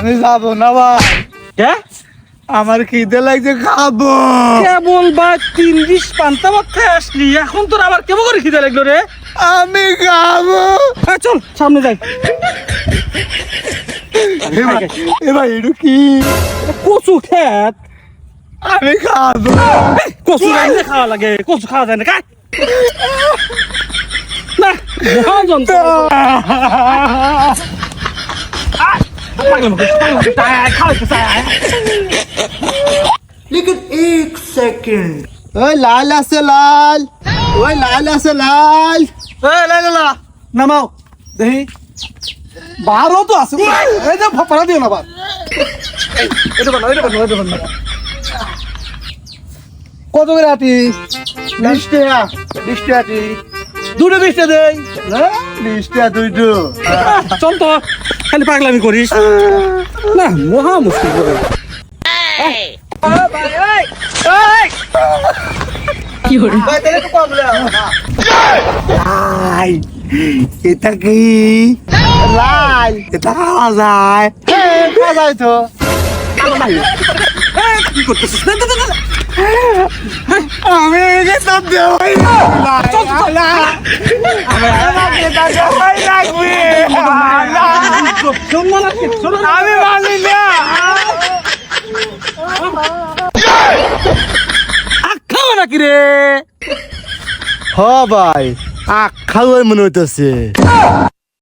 আমি যাবো না ভাই, কে আমার খিদে লাগছে, খাবো। কেবল বা ৩ পান্তা ভাত খাই আসলি, এখন তোর আবার কেমন করে খিদে লাগলো রে? আমি খাবো। চল সামনে যাই। এ ভাই এটা কি? কচু খেত, আমি খাবো। কচু রান্না খাওয়া লাগে, কচু খাওয়া যায় না কাট না মহাজন তো। लेकिन एक सेकंड, ওই লাল আছে লাল, ওই লাল আছে লাল। লাইলা নামাও দেখি, বারো তো আছে, এই যে ফাড়া দিও না বার, এটা বানো, এটা বানো, এটা বানো। কত করে আটি? 20 টাকা, 20 টাকা দি। দুটো 20 টাকা দেই। 20 টাকা দুইটো। চল তো, খালি পাগলামি করিস না, মহা মুশকিল করে। ভাই তাহলে একটু কম লে। ভাই এটা কি? লাল, এটা খাওয়া যায়? খাওয়া যায় তো। কি করতেছিস? আমি এদিকে সব দেওয়াই না। চল, চল। আমাকে এটা দেওয়াই লাগবে। আমি মানি না। খাওয়া নাকি রে? হ ভাই, আখ খাওয়াই মনে হইতেছে।